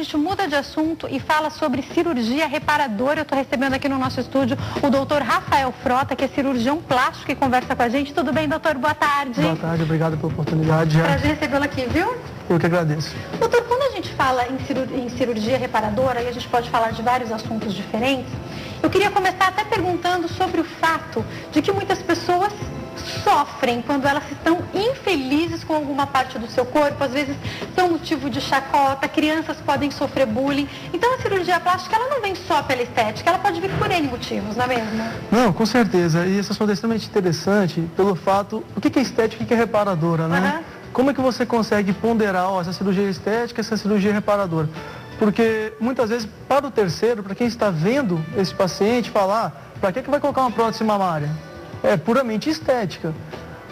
gente muda de assunto e fala sobre cirurgia reparadora. Eu estou recebendo aqui no nosso estúdio o doutor Rafael Frota, que é cirurgião plástico, e conversa com a gente. Tudo bem, doutor? Boa tarde. Boa tarde, obrigado pela oportunidade. Prazer recebê-lo aqui, viu? Eu que agradeço. Doutor, quando a gente fala em cirurgia reparadora, e a gente pode falar de vários assuntos diferentes, eu queria começar até perguntando sobre o fato de que muitas pessoas sofrem quando elas estão infelizes com alguma parte do seu corpo, às vezes são motivo de chacota, crianças podem sofrer bullying. Então a cirurgia plástica, ela não vem só pela estética, ela pode vir por N motivos, não é mesmo? Não, com certeza. E essa assunto é extremamente interessante pelo fato, o que é estética e o que é reparadora, né? Como é que você consegue ponderar, essa cirurgia é estética, essa cirurgia é reparadora? Porque muitas vezes, para o terceiro, para quem está vendo esse paciente, falar, para que vai colocar uma prótese mamária? É puramente estética.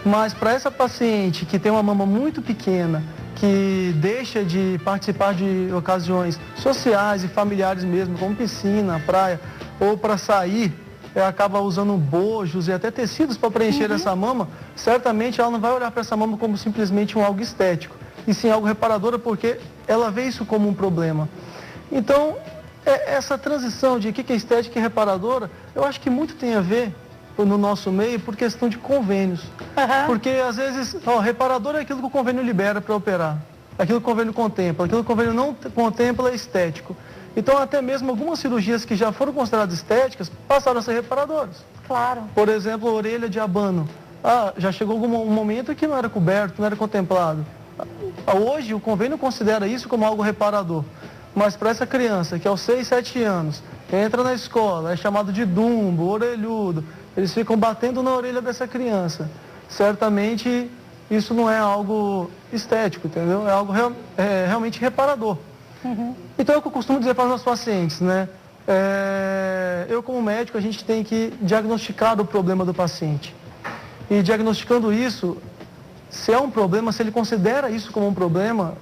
Mas para essa paciente que tem uma mama muito pequena, que deixa de participar de ocasiões sociais e familiares mesmo, como piscina, praia, ou para sair, acaba usando bojos e até tecidos para preencher essa mama, certamente ela não vai olhar para essa mama como simplesmente algo estético, e sim algo reparadora, porque ela vê isso como um problema. Então, essa transição de o que é estética e reparadora, eu acho que muito tem a ver no nosso meio por questão de convênios. Porque às vezes, reparador é aquilo que o convênio libera para operar, aquilo que o convênio contempla, aquilo que o convênio não contempla é estético. Então até mesmo algumas cirurgias que já foram consideradas estéticas passaram a ser reparadoras. Claro. Por exemplo, a orelha de abano. Já chegou um momento que não era coberto, não era contemplado. Hoje o convênio considera isso como algo reparador. Mas para essa criança que aos 6, 7 anos entra na escola, é chamado de dumbo, orelhudo, eles ficam batendo na orelha dessa criança. Certamente isso não é algo estético, entendeu? É algo realmente reparador. Então é o que eu costumo dizer para os meus pacientes, né? Eu como médico, a gente tem que diagnosticar o problema do paciente. E diagnosticando isso, se é um problema, se ele considera isso como um problema,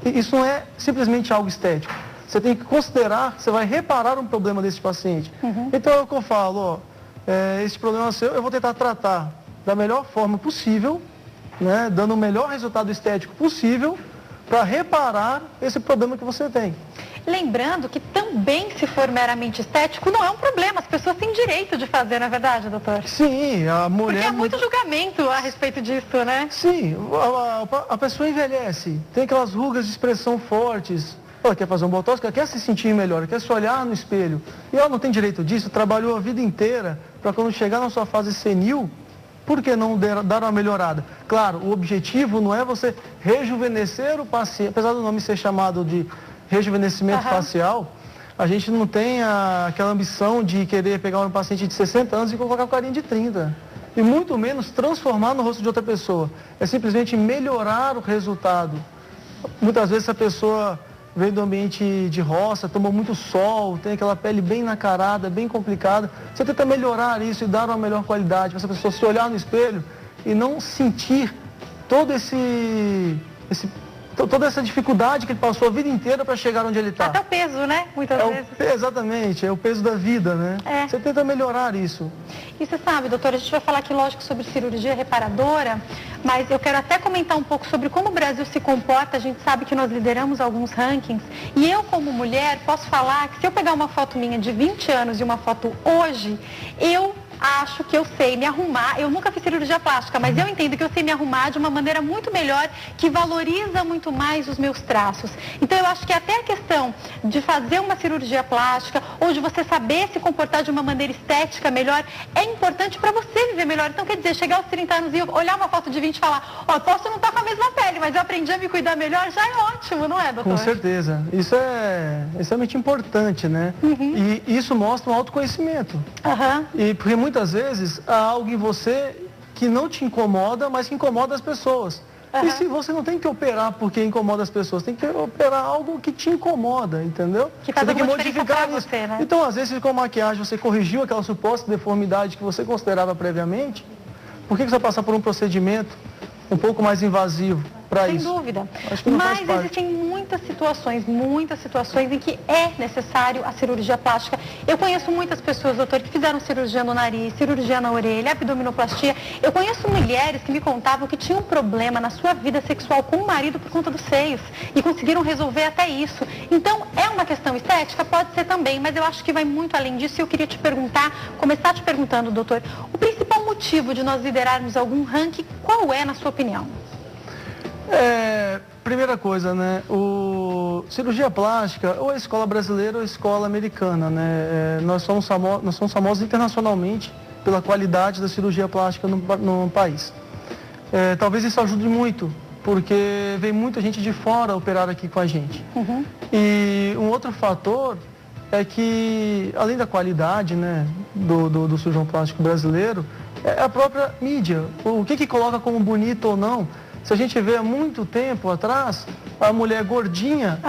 isso não é simplesmente algo estético. Você tem que considerar, você vai reparar um problema desse paciente. Então é o que eu falo, esse problema seu, eu vou tentar tratar da melhor forma possível, né, dando o melhor resultado estético possível para reparar esse problema que você tem. Lembrando que também, se for meramente estético, não é um problema. As pessoas têm direito de fazer, na verdade, doutor? Sim, a mulher... Porque há muito julgamento a respeito disso, né? Sim, a pessoa envelhece, tem aquelas rugas de expressão fortes. Ela quer fazer um botox, ela quer se sentir melhor, ela quer se olhar no espelho. E ela não tem direito disso, trabalhou a vida inteira para quando chegar na sua fase senil, por que não dar uma melhorada? Claro, o objetivo não é você rejuvenescer o paciente, apesar do nome ser chamado de rejuvenescimento facial, a gente não tem aquela ambição de querer pegar um paciente de 60 anos e colocar o carinha de 30. E muito menos transformar no rosto de outra pessoa. É simplesmente melhorar o resultado. Muitas vezes a pessoa vem do ambiente de roça, toma muito sol, tem aquela pele bem nacarada, bem complicada. Você tenta melhorar isso e dar uma melhor qualidade para essa pessoa se olhar no espelho e não sentir toda essa dificuldade que ele passou a vida inteira para chegar onde ele está. Até o peso, né? Muitas vezes. Exatamente, é o peso da vida, né? Você tenta melhorar isso. E você sabe, doutora, a gente vai falar aqui, lógico, sobre cirurgia reparadora, mas eu quero até comentar um pouco sobre como o Brasil se comporta. A gente sabe que nós lideramos alguns rankings, e eu, como mulher, posso falar que se eu pegar uma foto minha de 20 anos e uma foto hoje, eu acho que eu sei me arrumar. Eu nunca fiz cirurgia plástica, mas eu entendo que eu sei me arrumar de uma maneira muito melhor, que valoriza muito mais os meus traços. Então eu acho que até a questão de fazer uma cirurgia plástica ou de você saber se comportar de uma maneira estética melhor é importante para você viver melhor. Então, quer dizer, chegar aos 30 anos e olhar uma foto de 20 e falar, posso não estar com a mesma pele, mas eu aprendi a me cuidar melhor, já é ótimo, não é, doutor? Com certeza. Isso é extremamente importante, né? E isso mostra um autoconhecimento. E porque muitas vezes há algo em você que não te incomoda, mas que incomoda as pessoas. E se você não tem que operar porque incomoda as pessoas, tem que operar algo que te incomoda, entendeu? Que faz você tem que modificar isso. Você, né? Então, às vezes, com a maquiagem, você corrigiu aquela suposta deformidade que você considerava previamente. Por que você vai passar por um procedimento um pouco mais invasivo? para isso. Sem dúvida. Acho que não faz Mas parte. existem muitas situações em que é necessário a cirurgia plástica. Eu conheço muitas pessoas, doutor, que fizeram cirurgia no nariz, cirurgia na orelha, abdominoplastia. Eu conheço mulheres que me contavam que tinham um problema na sua vida sexual com o marido por conta dos seios e conseguiram resolver até isso. Então, é uma questão estética? Pode ser também, mas eu acho que vai muito além disso e eu queria te perguntar, começar te perguntando, doutor, o principal motivo de nós liderarmos algum ranking, qual é, na sua opinião? Primeira coisa, né? Cirurgia plástica, ou a escola brasileira ou a escola americana, né? Nós somos famosos internacionalmente pela qualidade da cirurgia plástica no país. Talvez isso ajude muito, porque vem muita gente de fora operar aqui com a gente. Uhum. E um outro fator é que, além da qualidade, né, do cirurgião plástico brasileiro, é a própria mídia. O que coloca como bonito ou não. Se a gente vê há muito tempo atrás, a mulher gordinha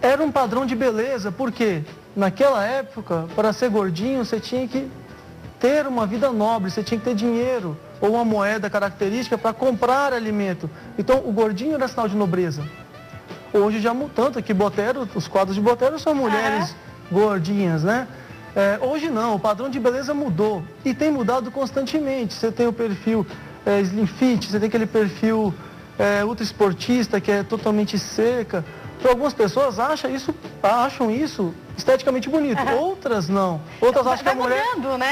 era um padrão de beleza, porque naquela época, para ser gordinho, você tinha que ter uma vida nobre, você tinha que ter dinheiro ou uma moeda característica para comprar alimento. Então, o gordinho era sinal de nobreza. Hoje já mudou tanto que Botero, os quadros de Botero são mulheres gordinhas, né? Hoje não, o padrão de beleza mudou e tem mudado constantemente. Você tem o perfil slim fit, você tem aquele perfil ultra esportista que é totalmente seca. Então, algumas pessoas acham isso esteticamente bonito, outras não. Outras acham que a mulher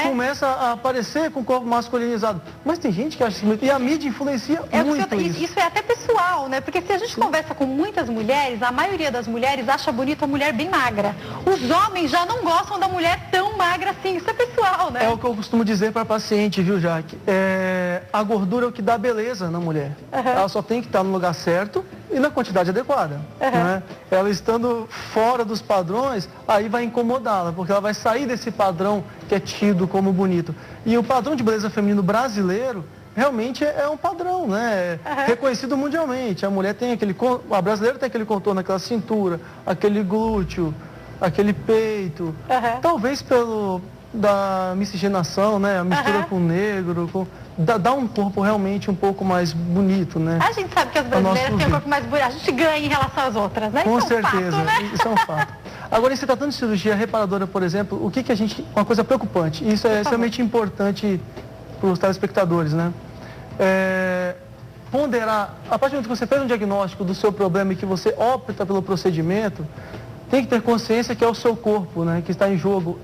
começa a aparecer com o corpo masculinizado. Mas tem gente que acha isso bonito. E a mídia influencia muito isso. Isso é até pessoal, né? Porque se a gente conversa com muitas mulheres, a maioria das mulheres acha bonita a mulher bem magra. Os homens já não gostam da mulher tão magra assim. Isso é pessoal, né? É o que eu costumo dizer para paciente, viu, Jaque? A gordura é o que dá beleza na mulher. Ela só tem que estar no lugar certo e na quantidade adequada. Né? Ela estando fora dos padrões, aí vai incomodá-la, porque ela vai sair desse padrão que é tido como bonito. E o padrão de beleza feminino brasileiro realmente é um padrão, né? Reconhecido mundialmente. A brasileira tem aquele contorno, aquela cintura, aquele glúteo, aquele peito. Talvez da miscigenação, né? A mistura com o negro, dá um corpo realmente um pouco mais bonito, né? A gente sabe que as brasileiras têm um corpo mais bonito, a gente ganha em relação às outras, né? Com isso certeza, é um fato, né? Isso é um fato. Agora, em se tratando de cirurgia reparadora, por exemplo, uma coisa preocupante, e isso é extremamente importante para os telespectadores, né? Ponderar, a partir do momento que você fez um diagnóstico do seu problema e que você opta pelo procedimento, tem que ter consciência que é o seu corpo, né, que está em jogo.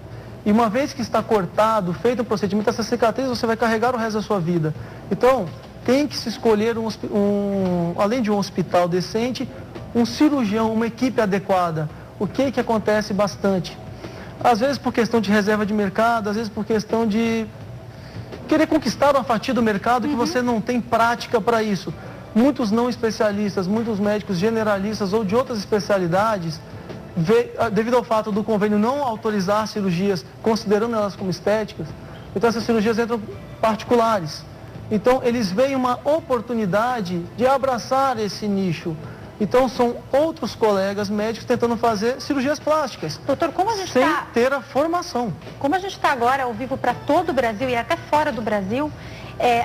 E uma vez que está cortado, feito o procedimento, essa cicatriz você vai carregar o resto da sua vida. Então, tem que se escolher, além de um hospital decente, um cirurgião, uma equipe adequada. O que acontece bastante? Às vezes por questão de reserva de mercado, às vezes por questão de querer conquistar uma fatia do mercado que você não tem prática para isso. Muitos não especialistas, muitos médicos generalistas ou de outras especialidades, devido ao fato do convênio não autorizar cirurgias, considerando elas como estéticas, então essas cirurgias entram particulares. Então eles veem uma oportunidade de abraçar esse nicho. Então são outros colegas médicos tentando fazer cirurgias plásticas. Doutor, como a gente sem ter a formação. Como a gente está agora ao vivo para todo o Brasil e até fora do Brasil,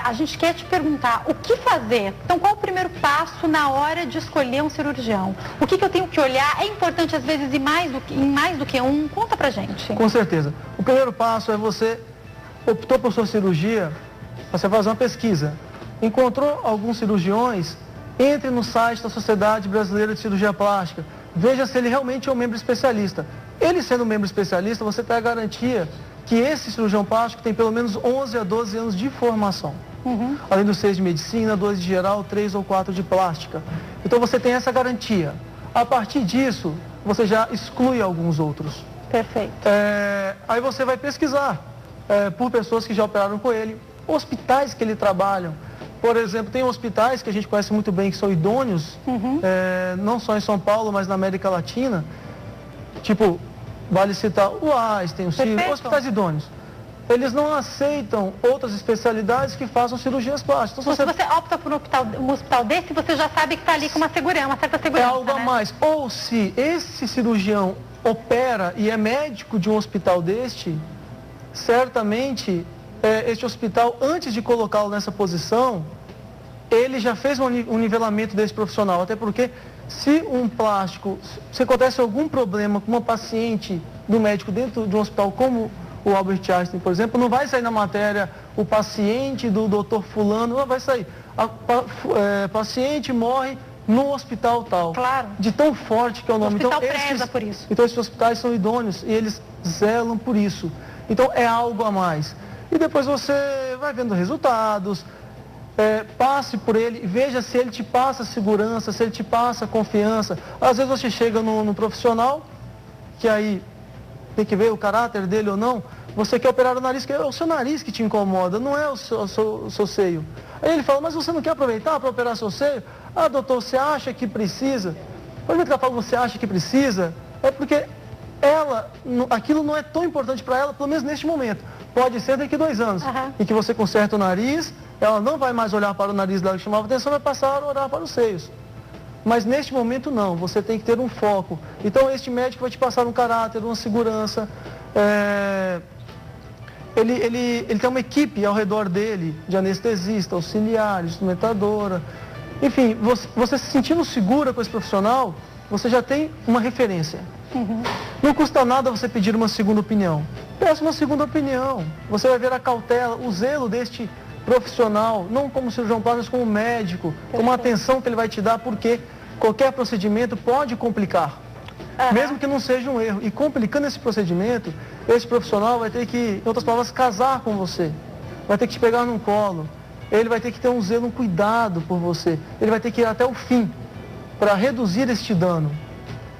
a gente quer te perguntar o que fazer. Então, qual o primeiro passo na hora de escolher um cirurgião? O que eu tenho que olhar? É importante, às vezes, ir em mais do que um? Conta pra gente. Com certeza. O primeiro passo é você optou por sua cirurgia, você fazer uma pesquisa. Encontrou alguns cirurgiões, entre no site da Sociedade Brasileira de Cirurgia Plástica. Veja se ele realmente é um membro especialista. Ele sendo um membro especialista, você tem a garantia que esse cirurgião plástico tem pelo menos 11 a 12 anos de formação. Além dos 6 de medicina, 2 de geral, 3 ou 4 de plástica. Então você tem essa garantia. A partir disso, você já exclui alguns outros. Perfeito. Aí você vai pesquisar por pessoas que já operaram com ele, hospitais que ele trabalha. Por exemplo, tem hospitais que a gente conhece muito bem, que são idôneos, não só em São Paulo, mas na América Latina. Tipo, vale citar o Einstein, o Ciro, hospitais idôneos. Eles não aceitam outras especialidades que façam cirurgias plásticas. Então, se você opta por um hospital desse, você já sabe que está ali com uma certa segurança. É algo a mais. Ou se esse cirurgião opera e é médico de um hospital deste, certamente este hospital, antes de colocá-lo nessa posição, ele já fez um nivelamento desse profissional, até porque se se acontece algum problema com uma paciente do médico dentro de um hospital como o Albert Einstein, por exemplo, não vai sair na matéria o paciente do doutor fulano, não vai sair. Paciente morre no hospital tal. Claro. De tão forte que é o nome. O hospital preza por isso. Então esses hospitais são idôneos e eles zelam por isso. Então é algo a mais. E depois você vai vendo resultados, passe por ele, veja se ele te passa segurança, se ele te passa confiança. Às vezes você chega no profissional, que aí tem que ver o caráter dele ou não, você quer operar o nariz, que é o seu nariz que te incomoda, não é o seu seio. Aí ele fala, mas você não quer aproveitar para operar seu seio? Ah, doutor, você acha que precisa? Quando ele fala, você acha que precisa, é porque aquilo não é tão importante para ela, pelo menos neste momento. Pode ser daqui 2 anos, em que você conserta o nariz, ela não vai mais olhar para o nariz dela que chamava atenção, vai passar a olhar para os seios. Mas neste momento não, você tem que ter um foco. Então este médico vai te passar um caráter, uma segurança. Ele tem uma equipe ao redor dele, de anestesista, auxiliar, instrumentadora. Enfim, você se sentindo segura com esse profissional, você já tem uma referência. Não custa nada você pedir uma segunda opinião. Peça uma segunda opinião. Você vai ver a cautela, o zelo deste profissional, não como cirurgião plástico, mas como médico, com uma atenção que ele vai te dar, porque qualquer procedimento pode complicar. Mesmo que não seja um erro. E complicando esse procedimento, esse profissional vai ter que, em outras palavras, casar com você. Vai ter que te pegar num colo. Ele vai ter que ter um zelo, um cuidado por você. Ele vai ter que ir até o fim para reduzir este dano.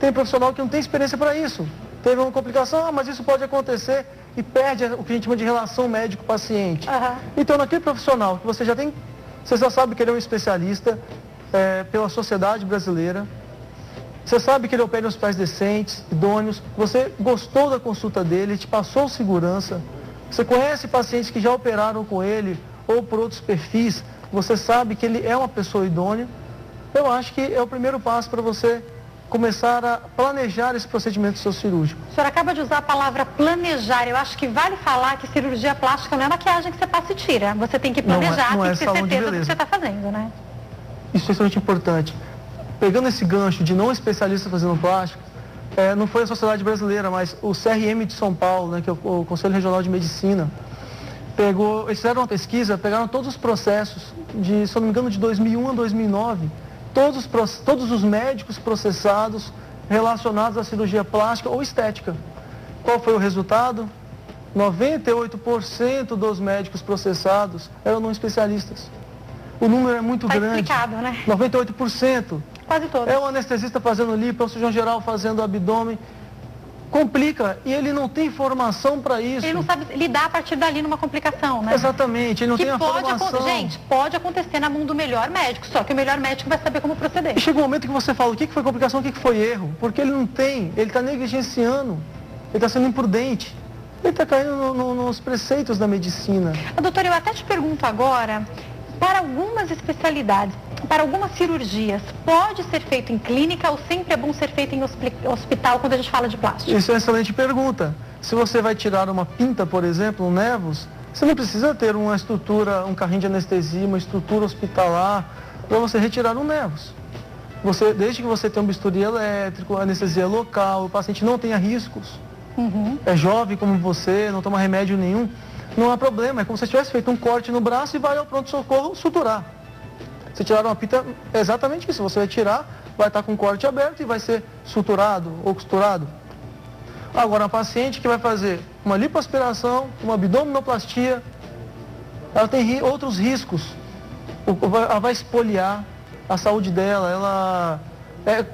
Tem profissional que não tem experiência para isso. Teve uma complicação, mas isso pode acontecer e perde o que a gente chama de relação médico-paciente. Então, naquele profissional que você já sabe que ele é um especialista pela sociedade brasileira, você sabe que ele opera em hospitais decentes, idôneos, você gostou da consulta dele, te passou segurança, você conhece pacientes que já operaram com ele ou por outros perfis, você sabe que ele é uma pessoa idônea. Eu acho que é o primeiro passo para você começar a planejar esse procedimento seu cirúrgico. O senhor acaba de usar a palavra planejar. Eu acho que vale falar que cirurgia plástica não é maquiagem que você passa e tira. Você tem que planejar, tem que ter certeza do que você está fazendo, né? Isso é extremamente importante. Pegando esse gancho de não especialista fazendo plástico, não foi a Sociedade Brasileira, mas o CRM de São Paulo, né, que é o Conselho Regional de Medicina, eles fizeram uma pesquisa, pegaram todos os processos, se eu não me engano, de 2001 a 2009, todos os médicos processados relacionados à cirurgia plástica ou estética. Qual foi o resultado? 98% dos médicos processados eram não especialistas. O número é muito grande. Explicado, né? 98%. Quase todos. É um anestesista fazendo lipo, é um cirurgião geral fazendo abdômen. Complica, e ele não tem formação para isso. Ele não sabe lidar a partir dali numa complicação, né? Exatamente, ele não tem a formação. Gente, pode acontecer na mão do melhor médico, só que o melhor médico vai saber como proceder. E chega um momento que você fala, o que foi complicação, o que foi erro? Porque ele não tem, ele está negligenciando, ele está sendo imprudente. Ele está caindo nos preceitos da medicina. Doutor, eu até te pergunto agora, para algumas especialidades, para algumas cirurgias, pode ser feito em clínica ou sempre é bom ser feito em hospital quando a gente fala de plástico? Isso é uma excelente pergunta. Se você vai tirar uma pinta, por exemplo, um nevus, você não precisa ter uma estrutura, um carrinho de anestesia, uma estrutura hospitalar para você retirar um nevus. Desde que você tenha um bisturi elétrico, anestesia local, o paciente não tenha riscos, é jovem como você, não toma remédio nenhum, não há problema. É como se você tivesse feito um corte no braço e vai ao pronto-socorro suturar. Se tirar uma pinta, é exatamente isso. Você vai tirar, vai estar com o corte aberto e vai ser suturado ou costurado. Agora, a paciente que vai fazer uma lipoaspiração, uma abdominoplastia, ela tem outros riscos. Ela vai espoliar a saúde dela.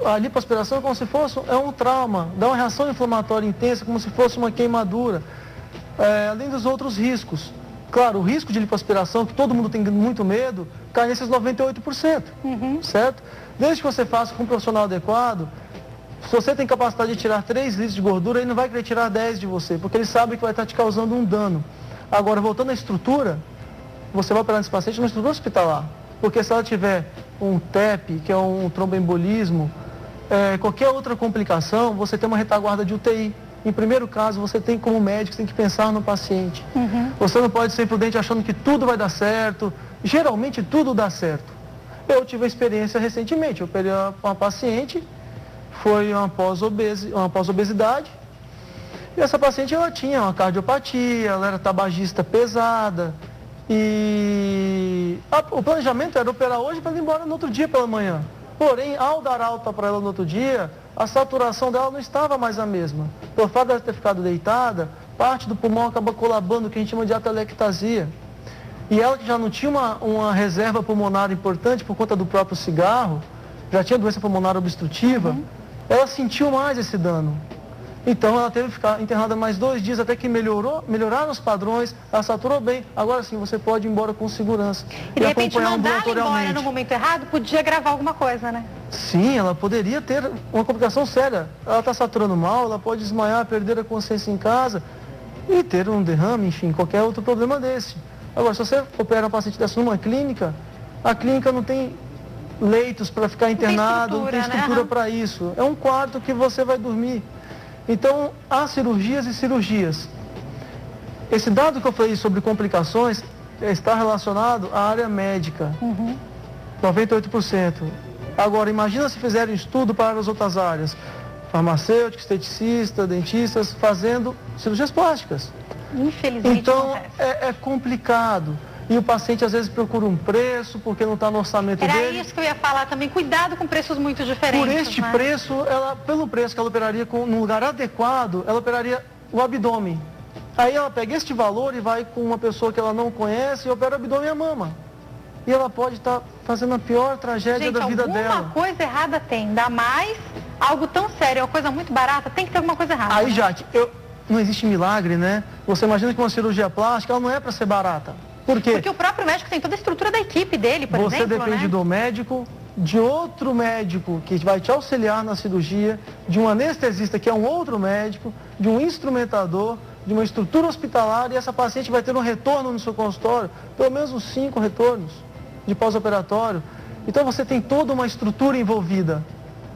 A lipoaspiração é como se fosse um trauma, dá uma reação inflamatória intensa, como se fosse uma queimadura. Além dos outros riscos. Claro, o risco de lipoaspiração, que todo mundo tem muito medo, cai nesses 98%, certo? Desde que você faça com um profissional adequado, se você tem capacidade de tirar 3 litros de gordura, ele não vai querer tirar 10 de você, porque ele sabe que vai estar te causando um dano. Agora, voltando à estrutura, você vai operar nesse paciente numa estrutura hospitalar, porque se ela tiver um TEP, que é um tromboembolismo, qualquer outra complicação, você tem uma retaguarda de UTI. Em primeiro caso, você tem como médico, você tem que pensar no paciente. Você não pode ser imprudente achando que tudo vai dar certo. Geralmente tudo dá certo. Eu tive a experiência recentemente, eu operei uma paciente, foi uma pós-obesidade, e essa paciente ela tinha uma cardiopatia, ela era tabagista pesada, e o planejamento era operar hoje para ir embora no outro dia pela manhã. Porém, ao dar alta para ela no outro dia, a saturação dela não estava mais a mesma. Pelo fato dela ter ficado deitada, parte do pulmão acaba colabando, o que a gente chama de atelectasia. E ela que já não tinha uma reserva pulmonar importante por conta do próprio cigarro, já tinha doença pulmonar obstrutiva, ela sentiu mais esse dano. Então ela teve que ficar internada mais 2 dias até que melhoraram os padrões, ela saturou bem. Agora sim, você pode ir embora com segurança. E de repente mandar ela embora no momento errado, podia gravar alguma coisa, né? Sim, ela poderia ter uma complicação séria. Ela está saturando mal, ela pode desmaiar, perder a consciência em casa e ter um derrame, enfim, qualquer outro problema desse. Agora, se você opera uma paciente dessa numa clínica, a clínica não tem leitos para ficar internado, não tem estrutura para isso. É um quarto que você vai dormir. Então, há cirurgias e cirurgias. Esse dado que eu falei sobre complicações está relacionado à área médica. 98%. Agora, imagina se fizerem estudo para as outras áreas. Farmacêuticos, esteticistas, dentistas, fazendo cirurgias plásticas. Infelizmente, então, é complicado. E o paciente às vezes procura um preço porque não está no orçamento dele. Era isso que eu ia falar também. Cuidado com preços muito diferentes. Por este preço, pelo preço que ela operaria num lugar adequado, ela operaria o abdômen. Aí ela pega este valor e vai com uma pessoa que ela não conhece e opera o abdômen e a mama. E ela pode estar fazendo a pior tragédia da vida dela. Alguma coisa errada tem. Ainda mais algo tão sério, uma coisa muito barata, tem que ter alguma coisa errada. Aí, Jade, não existe milagre, né? Você imagina que uma cirurgia plástica, ela não é para ser barata. Por quê? Porque o próprio médico tem toda a estrutura da equipe dele, por exemplo, Você depende do médico, de outro médico que vai te auxiliar na cirurgia, de um anestesista que é um outro médico, de um instrumentador, de uma estrutura hospitalar, e essa paciente vai ter um retorno no seu consultório, pelo menos uns 5 retornos de pós-operatório. Então você tem toda uma estrutura envolvida.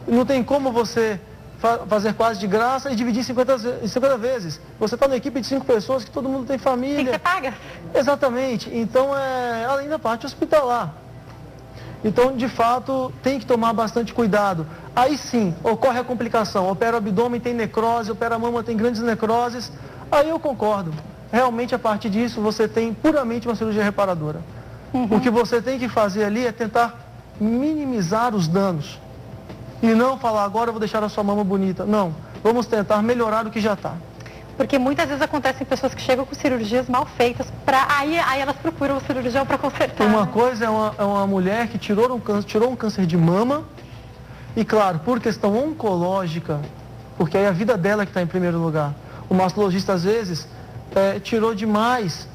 Não tem como você fazer quase de graça e dividir em 50 vezes. Você está numa equipe de 5 pessoas que todo mundo tem família. Tem que ser paga. Exatamente. Então, além da parte hospitalar. Então, de fato, tem que tomar bastante cuidado. Aí sim, ocorre a complicação. Opera o abdômen, tem necrose, opera a mama, tem grandes necroses. Aí eu concordo. Realmente, a partir disso, você tem puramente uma cirurgia reparadora. O que você tem que fazer ali é tentar minimizar os danos. E não falar, agora eu vou deixar a sua mama bonita. Não, vamos tentar melhorar o que já está. Porque muitas vezes acontecem pessoas que chegam com cirurgias mal feitas, aí elas procuram o cirurgião para consertar. Uma coisa é uma mulher que tirou um câncer de mama, e claro, por questão oncológica, porque aí a vida dela que está em primeiro lugar. O mastologista às vezes tirou demais,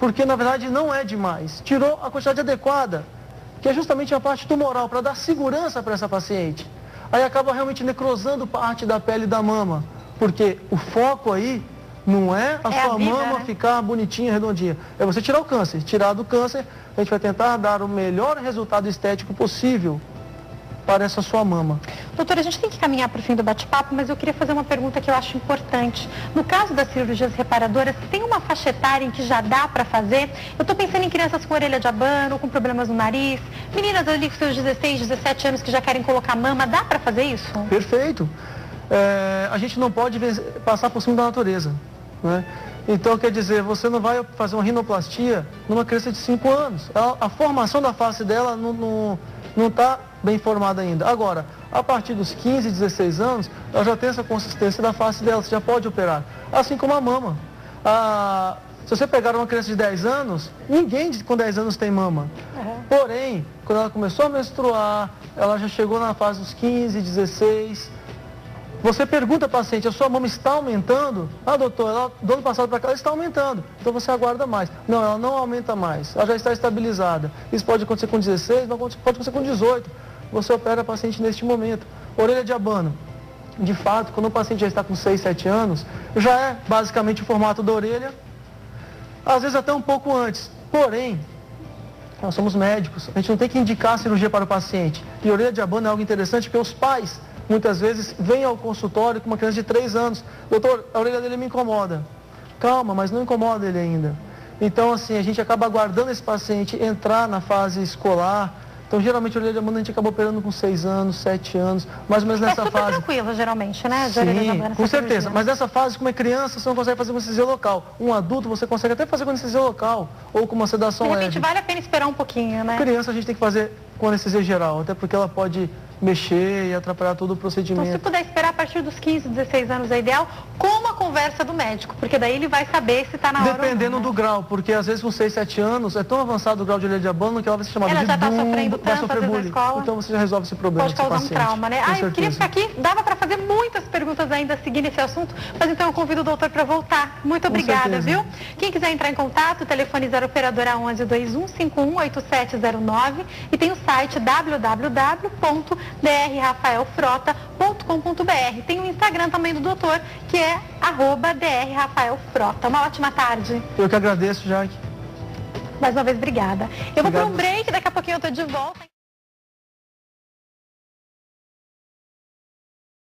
porque na verdade não é demais. Tirou a quantidade adequada, que é justamente a parte tumoral, para dar segurança para essa paciente. Aí acaba realmente necrosando parte da pele da mama, porque o foco aí não é a sua mama ficar bonitinha, redondinha. É você tirar o câncer. Tirar do câncer, a gente vai tentar dar o melhor resultado estético possível para essa sua mama. Doutora, a gente tem que caminhar para o fim do bate-papo, mas eu queria fazer uma pergunta que eu acho importante. No caso das cirurgias reparadoras, tem uma faixa etária em que já dá para fazer? Eu estou pensando em crianças com orelha de abano, com problemas no nariz, meninas ali com seus 16, 17 anos que já querem colocar mama, dá para fazer isso? Perfeito. A gente não pode passar por cima da natureza, né? Então, quer dizer, você não vai fazer uma rinoplastia numa criança de 5 anos. A formação da face dela não está bem formada ainda. Agora, a partir dos 15, 16 anos, ela já tem essa consistência da face dela, você já pode operar. Assim como a mama. Se você pegar uma criança de 10 anos, ninguém com 10 anos tem mama. Porém, quando ela começou a menstruar, ela já chegou na fase dos 15, 16... Você pergunta ao paciente, a sua mama está aumentando? Doutor, do ano passado para cá ela está aumentando. Então você aguarda mais. Não, ela não aumenta mais. Ela já está estabilizada. Isso pode acontecer com 16, mas pode acontecer com 18. Você opera a paciente neste momento. Orelha de abano. De fato, quando o paciente já está com 6, 7 anos, já é basicamente o formato da orelha. Às vezes até um pouco antes. Porém, nós somos médicos. A gente não tem que indicar a cirurgia para o paciente. E orelha de abano é algo interessante porque os pais muitas vezes vem ao consultório com uma criança de 3 anos. Doutor, a orelha dele me incomoda. Calma, mas não incomoda ele ainda. Então, assim, a gente acaba aguardando esse paciente entrar na fase escolar, Então, geralmente, a orelha de abano a gente acaba operando com 6 anos, 7 anos, mais ou menos nessa fase. É super tranquilo, geralmente, né? De orelha de abano, com certeza. Mas nessa fase, como é criança, você não consegue fazer com anestesia local. Um adulto, você consegue até fazer com anestesia local ou com uma sedação leve. De repente, vale a pena esperar um pouquinho, né? Criança, a gente tem que fazer com anestesia geral, até porque ela pode mexer e atrapalhar todo o procedimento. Então, se puder esperar a partir dos 15, 16 anos é ideal, com uma conversa do médico, porque daí ele vai saber se está na hora dependendo ou não, né? do grau, porque às vezes com 6, 7 anos é tão avançado o grau de orelha de abano que ela vai ser chamada ela de já está bullying, sofrendo vai tanto, sofrer às vezes, bullying. na escola. Então você já resolve esse problema. Pode causar um trauma, né? Eu queria ficar aqui, dava para fazer muitas perguntas ainda seguindo esse assunto, mas então eu convido o doutor para voltar. Muito obrigada, viu? Quem quiser entrar em contato, o telefone 0 operadora 11 2151 8709 e tem o site www.drrafaelfrota.com.br. Tem o Instagram também do doutor, que é @drrafaelfrota. Uma ótima tarde. Eu que agradeço, Jaque. Mais uma vez, obrigada. Eu vou para um break, daqui a pouquinho eu estou de volta.